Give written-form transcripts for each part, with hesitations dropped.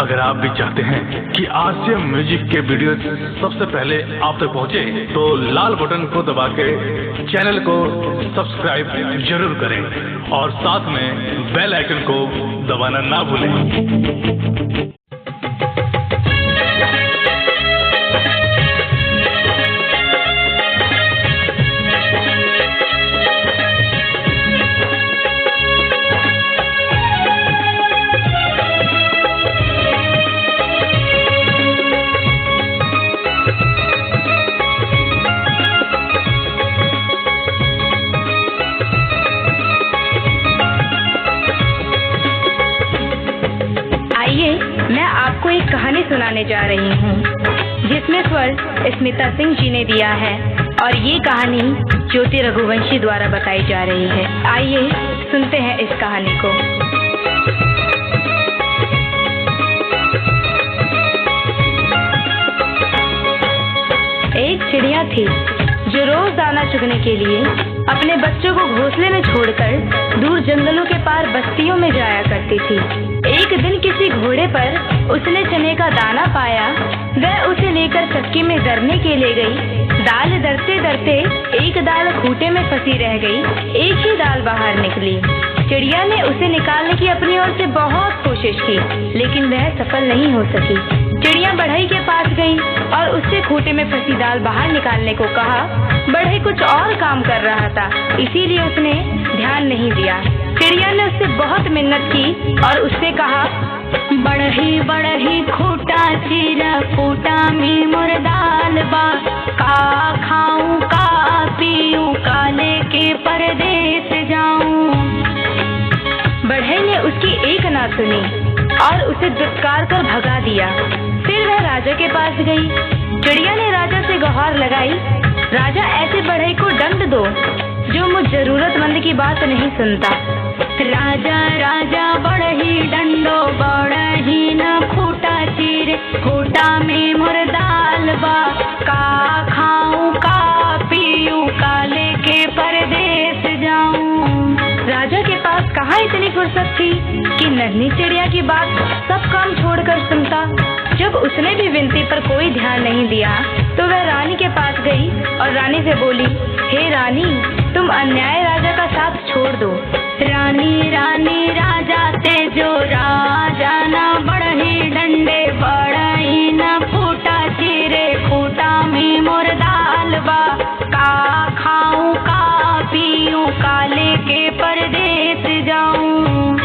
अगर आप भी चाहते हैं कि RCM म्यूजिक के वीडियो सबसे पहले आप तक पहुंचे, तो लाल बटन को दबा के चैनल को सब्सक्राइब जरूर करें और साथ में बेल आइकन को दबाना ना भूलें। मैं आपको एक कहानी सुनाने जा रही हूँ जिसमें स्वर स्मिता सिंह जी ने दिया है और ये कहानी ज्योति रघुवंशी द्वारा बताई जा रही है। आइए सुनते हैं इस कहानी को। एक चिड़िया थी जो रोज दाना चुगने के लिए अपने बच्चों को घोंसले में छोड़कर दूर जंगलों के पार बस्तियों में जाया करती थी। एक दिन किसी घोड़े पर उसने चने का दाना पाया। वह उसे लेकर चक्की में दरने के लिए गई। दाल दरते दरते एक दाल खूंटे में फंसी रह गई। एक ही दाल बाहर निकली। चिड़िया ने उसे निकालने की अपनी ओर से बहुत कोशिश की, लेकिन वह सफल नहीं हो सकी। चिड़िया बढ़ई के पास गई और उससे खूंटे में फंसी दाल बाहर निकालने को कहा। बढ़ई कुछ और काम कर रहा था, इसीलिए उसने ध्यान नहीं दिया। चिड़िया ने उससे बहुत मिन्नत की और उससे कहा, बढ़ही बढ़ही खूंटा चीरा खूंटा में मोर दाल बा, का खाऊं का पीऊं का लेके परदेस जाऊं। बढ़ई ने उसकी एक ना सुनी और उसे दुत्कार कर भगा दिया। फिर वह राजा के पास गई। चिड़िया ने राजा से गुहार लगाई, राजा ऐसे बढ़ई को दंड दो जो मुझ जरूरतमंद की बात नहीं सुनता। राजा राजा बढ़ही डंडो बढ़ही न खूंटा चीरे खूंटा में मोर दाल बा, का खाऊं का पीऊं का लेके परदेस जाऊं। राजा के पास कहाँ इतनी फुर्सत थी कि नन्ही चिड़िया की बात सब काम छोड़कर सुनता। जब उसने भी विनती पर कोई ध्यान नहीं दिया तो वह रानी के पास गई और रानी से बोली, हे रानी, तुम अन्याय राजा का साथ छोड़ दो। रानी रानी राजा ते जो राजा ना बढ़ही डंडे बढ़ही न खूंटा चीरे खूंटा में मोर दाल बा, का खाऊं का पीऊं का लेके परदेस जाऊं।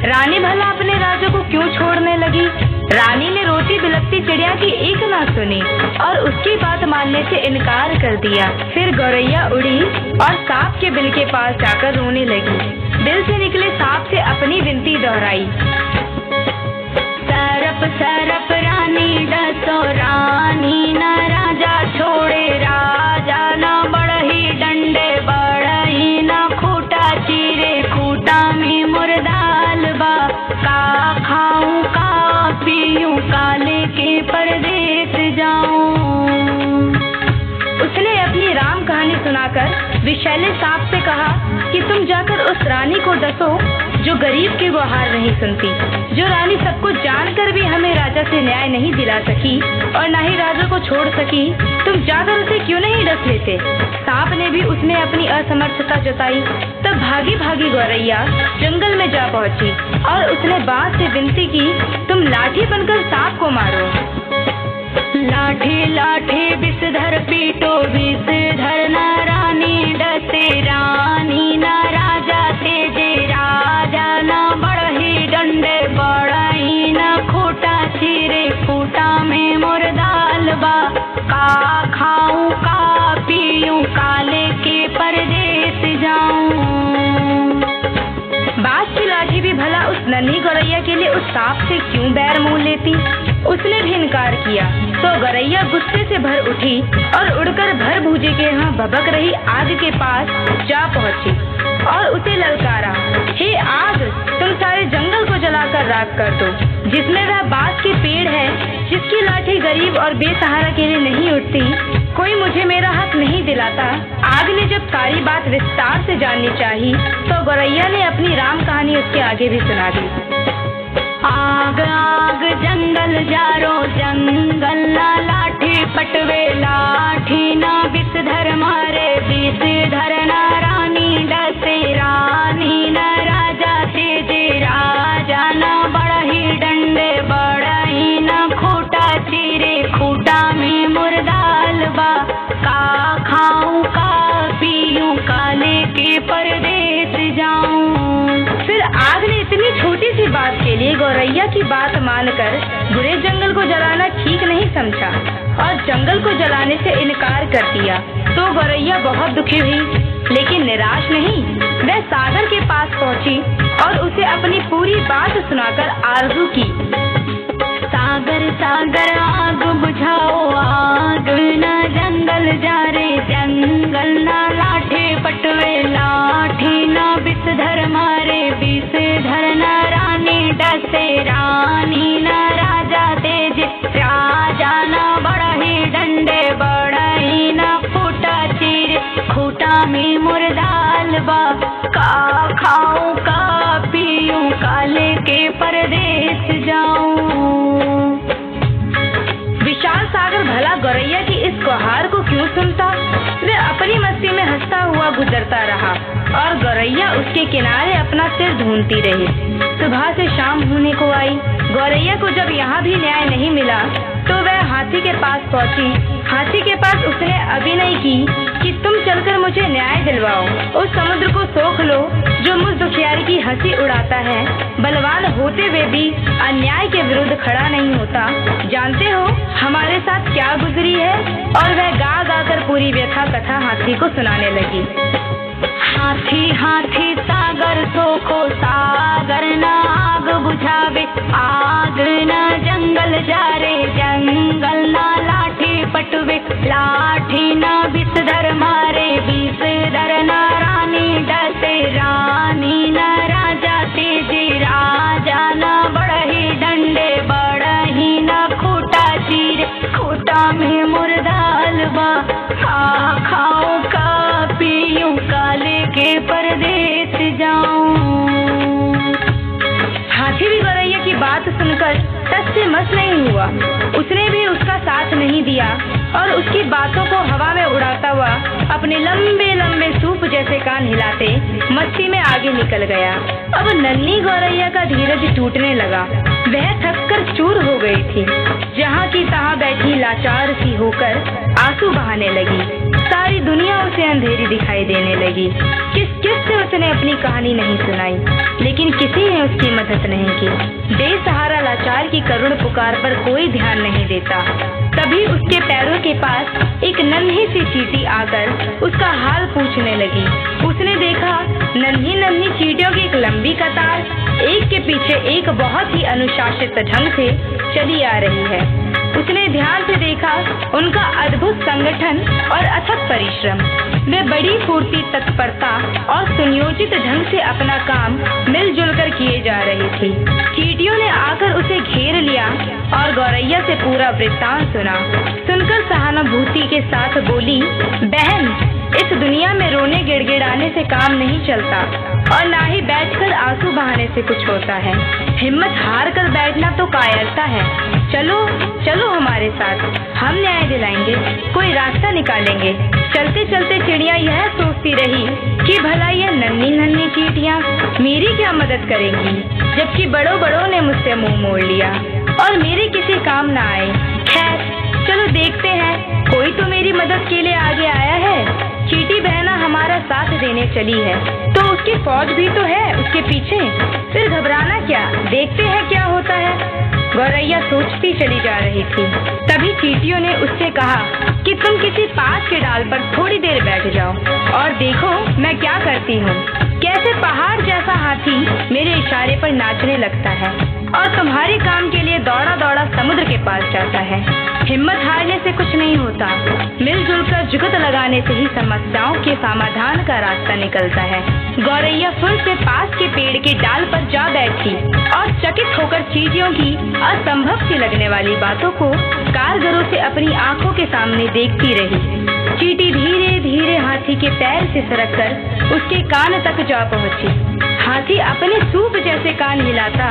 रानी भला अपने राजा को क्यों छोड़ने लगी? रानी ने रोती बिलखती चिड़िया की एक ना सुनी और उसकी बात मानने से इनकार कर दिया। फिर गौरैया उड़ी और सांप के बिल के पास जाकर रोने लगी। बिल से निकले सांप से अपनी विनती दोहराई, सरप सरप रानी डसो रानी न राजा छोड़े, राजा न बढ़ही डंडे बढ़ही न खूंटा चीरे खूंटा में मोर दाल बा, का खाऊं का पीऊं का लेके परदेस जाऊं। उसने अपनी राम कहानी सुनाकर विषैले सांप से कहा कि तुम जाकर उस रानी को डसो जो गरीब की गुहार नहीं सुनती। जो रानी सब कुछ जानकर भी हमें राजा से न्याय नहीं दिला सकी और न ही राजा को छोड़ सकी, तुम जाकर उसे क्यों नहीं डस लेते? सांप ने भी उसमें अपनी असमर्थता जताई। तब भागी भागी गौरैया जंगल में जा पहुंची और उसने बांस से विनती की, तुम लाठी बनकर सांप को मारो। लाठी लाठी विषधर पीटो विषधर न रानी डसे, रानी न राजा तेजे राजा न बढ़ही डंडे बढ़ही न खूंटा चीरे खूंटा में मोर दाल बा, का खाऊं का पीऊं का लेके परदेस जाऊं। बाज की लाठी भी भला उस नन्ही गौरैया के लिए उस सांप से क्यों बैर मोल लेती? उसने भी इनकार किया तो गौरैया गुस्से से भर उठी और उड़कर भर भूजे के यहाँ भभक रही आग के पास जा पहुंची और उसे ललकारा, हे आग, तुम सारे जंगल को जलाकर राख कर दो। जिसमें वह बांस के पेड़ है जिसकी लाठी गरीब और बेसहारा के लिए नहीं उठती, कोई मुझे मेरा हक नहीं दिलाता। आग ने जब सारी बात विस्तार से जाननी चाहिए तो गौरैया ने अपनी राम कहानी उसके आगे भी सुना दी। आग आग जारो जंगल ना लाठी पटवे लाठी ना विषधर मारे विषधर ना रानी डसे रानी ना राजा तेजे राजा ना बड़ही डंडे बड़ही ना खूटा चीरे खूटा में मुर्दाल बा का खाऊं का पीऊं काले के परदेस जाऊं। फिर आग ने इतनी छोटी सी बात के लिए गौरैया की बात मानकर बुरे जंगल को जलाना ठीक नहीं समझा और जंगल को जलाने से इनकार कर दिया। तो गौरैया बहुत दुखी हुई, लेकिन निराश नहीं। वह सागर के पास पहुंची और उसे अपनी पूरी बात सुनाकर आरज़ू की। सागर सागर आग बुझाओ आग ना जंगल जा रे जंगल ना लाठी पटवे लाठी ना विषधर मारे विषधर ना रानी डसे रानी ना राजा तेज राजा ना बड़ही डंडे बड़ही ना खूटा चीर खूटा में मुर्दाल बा का खाऊं का पीऊं काले के परदेस जाऊं। विशाल सागर भला गौरैया की इस गुहार को क्यों सुनता? वह अपनी मस्ती में हंसता हुआ गुजरता रहा और गौरैया उसके किनारे अपना सिर ढूंढती रही। सुबह से शाम होने को आई। गौरैया को जब यहाँ भी न्याय नहीं मिला तो वह हाथी के पास पहुँची। हाथी के पास उसने अभिनय की कि तुम चलकर मुझे न्याय दिलवाओ। उस समुद्र को सोख लो जो मुझ दुखियारी की हंसी उड़ाता है, बलवान होते हुए भी अन्याय के विरुद्ध खड़ा नहीं होता। जानते हो हमारे साथ क्या गुजरी है? और वह गा गा कर पूरी व्यथा कथा हाथी को सुनाने लगी। हाथी हाथी सागर सोखो सागर ना आग बुझावे आग ना जंगल जा रे जंगल ना लाठी पटवे लाठी ना विषधर मारे विषधर ना रानी डसे रानी ना राजा तेजे राजा ना बड़ही डंडे बड़ही ना खूटा चीर खूटा में मुर्दाल बा खाऊं का पीऊं काले के परदेस जाऊं। हाथी भी गौरैया की बात सुनकर टस से मस नहीं हुआ। उसने भी उसका साथ नहीं दिया और उसकी बातों को हवा में उड़ाता हुआ अपने लंबे लंबे सूप जैसे कान हिलाते मस्ती में आगे निकल गया। अब नन्ही गौरैया का धीरज टूटने लगा। वह थककर चूर हो गई थी। जहाँ की तहाँ बैठी लाचार सी होकर आंसू बहाने लगी। सारी दुनिया उसे अंधेरी दिखाई देने लगी। किस किस से उसने अपनी कहानी नहीं सुनाई, लेकिन किसी ने उसकी मदद नहीं की। बेसहारा लाचार की करुण पुकार पर कोई ध्यान नहीं देता। तभी उसके पैरों के पास एक नन्ही सी चींटी आकर उसका हाल पूछने लगी। उसने देखा नन्ही नन्ही चींटियों की एक लंबी कतार एक के पीछे एक बहुत ही अनुशासित ढंग से चली आ रही है। उसने ध्यान से देखा उनका अद्भुत संगठन और अथक परिश्रम। वे बड़ी फुर्ती तत्परता और सुनियोजित ढंग से अपना काम मिलजुल कर किए जा रही थी। चींटियों ने आकर उसे घेर लिया और गौरैया से पूरा वृत्तांत सुना। सुनकर सहानुभूति के साथ बोली, बहन, इस दुनिया में रोने गिड़गिड़ाने से काम नहीं चलता और ना ही बैठकर आंसू बहाने से कुछ होता है। हिम्मत हार कर बैठना तो कायरता है। चलो चलो हमारे साथ, हम न्याय दिलाएंगे, कोई रास्ता निकालेंगे। चलते चलते चिड़िया यह सोचती रही कि भला ये नन्ही नन्ही चींटियां मेरी क्या मदद करेंगी, जबकि बड़ों बड़ों ने मुझसे मुंह मोड़ लिया और मेरे किसी काम ना आए। खैर चलो देखते हैं, कोई तो मेरी मदद के लिए आगे आया है। चींटी बहना हमारा साथ देने चली है तो उसकी फौज भी तो है उसके पीछे। फिर घबराना क्या, देखते हैं क्या होता है। गौरैया सोचती चली जा रही थी। तभी चींटियों ने उससे कहा कि तुम किसी पास के डाल पर थोड़ी देर बैठ जाओ और देखो मैं क्या करती हूँ। कैसे पहाड़ जैसा हाथी मेरे इशारे पर नाचने लगता है और तुम्हारे काम के लिए दौड़ा दौड़ा समुद्र के पास जाता है। हिम्मत हारने से कुछ नहीं होता, मिलजुल कर जुगत लगाने से ही समस्याओं के समाधान का रास्ता निकलता है। गौरैया फिर से पास के पेड़ के डाल पर जा बैठी और चकित होकर चींटियों की असंभव सी लगने वाली बातों को कारगरों से अपनी आंखों के सामने देखती रही। चींटी धीरे धीरे हाथी के पैर से सरक कर उसके कान तक जा पहुंची। हाथी अपने सूप जैसे कान हिलाता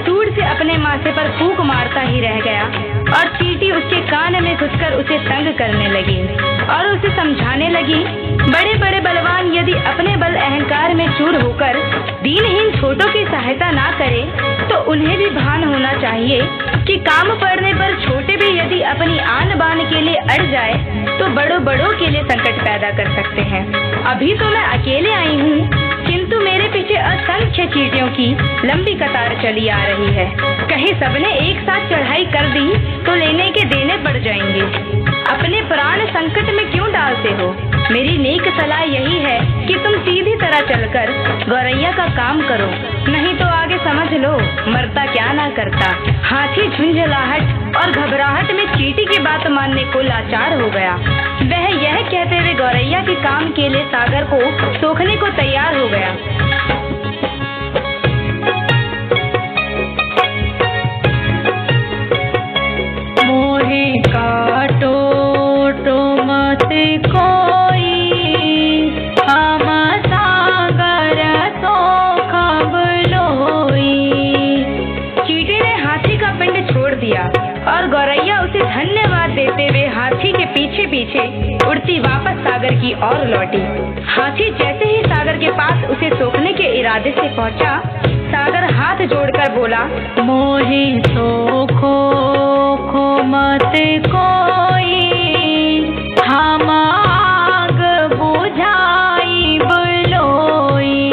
सूंड से अपने माथे पर फूंक मारता ही रह गया और चींटी उसके कान में घुसकर उसे तंग करने लगी और उसे समझाने लगी, बड़े बड़े बलवान यदि अपने बल अहंकार में चूर होकर दीनहीन छोटों की सहायता ना करे तो उन्हें भी भान होना चाहिए कि काम पड़ने पर छोटे भी यदि अपनी आन बान के लिए अड़ जाए तो बड़ों बड़ों के लिए संकट पैदा कर सकते हैं। अभी तो मैं अकेले आई हूँ किंतु मेरे पीछे असंख्य चींटियों की लंबी कतार चली आ रही है। कहीं सबने एक साथ चढ़ाई कर दी तो लेने के देने पड़ जाएंगे। अपने प्राण संकट में क्यों डालते हो? मेरी नेक सलाह यही है कि तुम सीधी तरह चलकर गौरैया का काम करो, नहीं तो आगे समझ लो मरता क्या ना करता। हाथी झुंझलाहट और घबराहट में चींटी की बात मानने को लाचार हो गया। वह यह कहते हुए गौरैया के काम के लिए सागर को सोखने को तैयार हो गया। मोहे काटो तो मत कोई, हम सागर सोखब लोई। चींटी ने हाथी का पिंड छोड़ दिया और गौरैया उसे धन्यवाद देते हुए हाथी के पीछे पीछे उड़ती वापस सागर की ओर लौटी। हाथी जैसे ही सागर के पास उसे सोखने के इरादे से पहुंचा, सागर हाथ जोड़कर बोला, मोहे सोखो खो मत कोई, हम आग बुझाई बलोई।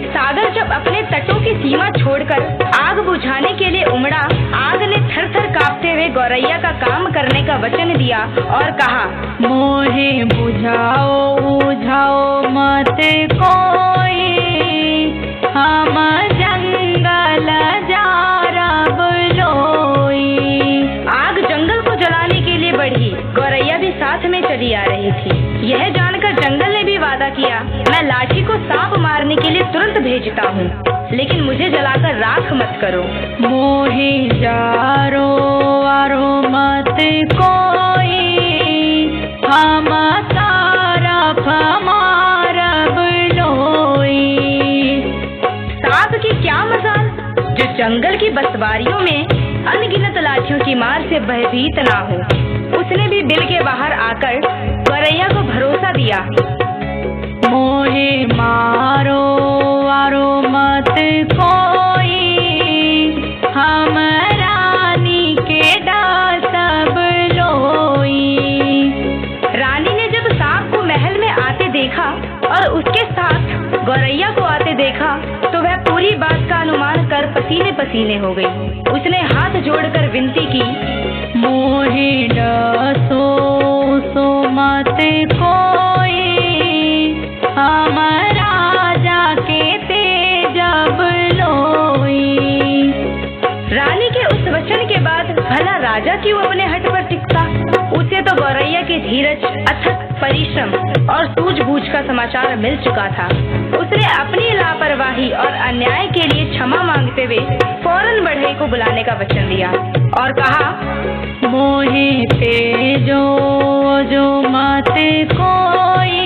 सागर जब अपने तटों की सीमा छोड़कर आग बुझाने के लिए उमड़ा, आग ने थर थर कांपते हुए गौरैया का काम करने का वचन दिया और कहा, मोहे बुझाओ बुझाओ मत कोई, हम जंगल जारब लोई। आग जंगल को जलाने के लिए बढ़ी, गौरैया भी साथ में चली आ रही थी। यह जानकर जंगल ने भी वादा किया, मैं लाठी को सांप मारने के लिए तुरंत भेजता हूँ, लेकिन मुझे जलाकर राख मत करो। मोहे जारो आरो मत कोई, हम तारफ मारब लोई। सांप की क्या मजाल जो जंगल की बसवारियों में अनगिनत लाठियों की मार से भयभीत ना हो। उसने भी दिल के बाहर आकर गौरैया को भरोसा दिया, मोहे मारो आरो मत कोई, हम रानी के डासब लोई। रानी ने जब सांप को महल में आते देखा और उसके साथ गौरैया को आते देखा तो वह पूरी बात का अनुमान कर पसीने पसीने हो गई। उसने हाथ जोड़कर विनती की, मोहे डसो सो मत कोई, हम राजा के तेजब लोई। रानी के उस वचन के बाद भला राजा क्यों अपने हट पर टिकता? उसे तो गौरैया की धीरज, अथक परिश्रम और सूझबूझ का समाचार मिल चुका था। उसने अपनी लापरवाही और अन्याय के लिए क्षमा मांगते हुए फौरन बढ़ई को बुलाने का वचन दिया और कहा, मोहे तेजो जो मत कोई,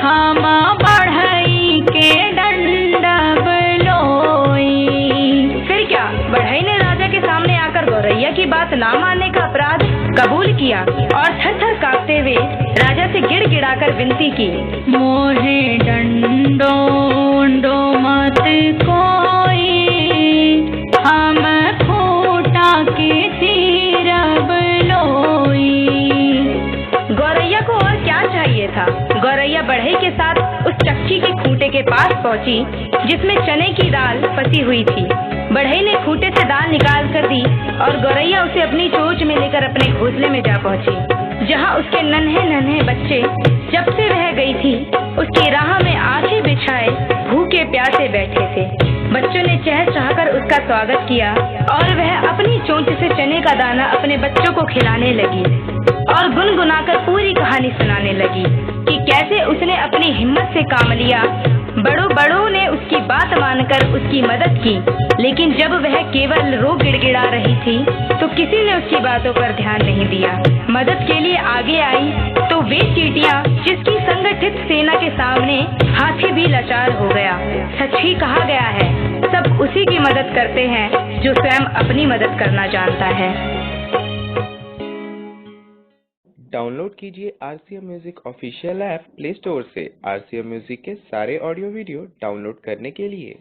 हम बढ़ई के दंडब लोई। फिर क्या, बढ़ई ने राजा के सामने आकर गौरैया की बात ना मानने का अपराध कबूल किया और थर थर कांपते हुए राजा से गिड़गिड़ाकर विनती की, मोहे डंडो डो मत कोई, हम खूटा के चीरब लोई। गौरैया को और क्या चाहिए था? गौरैया बढ़ई के साथ उस चक्की के खूंटे के पास पहुंची जिसमें चने की दाल फंसी हुई थी। बढ़ई ने खूंटे से दाल निकाल कर दी और गौरैया उसे अपनी चोंच में लेकर अपने घोंसले में जा पहुंची, जहां उसके नन्हे नन्हे बच्चे जब से वह गई थी उसकी राह में आंखें बिछाए भूखे प्यासे बैठे थे। बच्चों ने चहचहाकर उसका स्वागत किया और वह अपनी चोंच से चने का दाना अपने बच्चों को खिलाने लगी और गुनगुनाकर पूरी कहानी सुनाने लगी कि कैसे उसने अपनी हिम्मत से काम लिया। बड़ों ने उसकी बात मानकर उसकी मदद की, लेकिन जब वह केवल रो गिड़गिड़ा रही थी तो किसी ने उसकी बातों पर ध्यान नहीं दिया। मदद के लिए आगे आई तो वे चींटियां जिसकी संगठित सेना के सामने हाथी भी लाचार हो गया। सच ही कहा गया है, सब उसी की मदद करते हैं जो स्वयं अपनी मदद करना जानता है। डाउनलोड कीजिए RCM music official app play store से। RCM म्यूजिक के सारे ऑडियो वीडियो डाउनलोड करने के लिए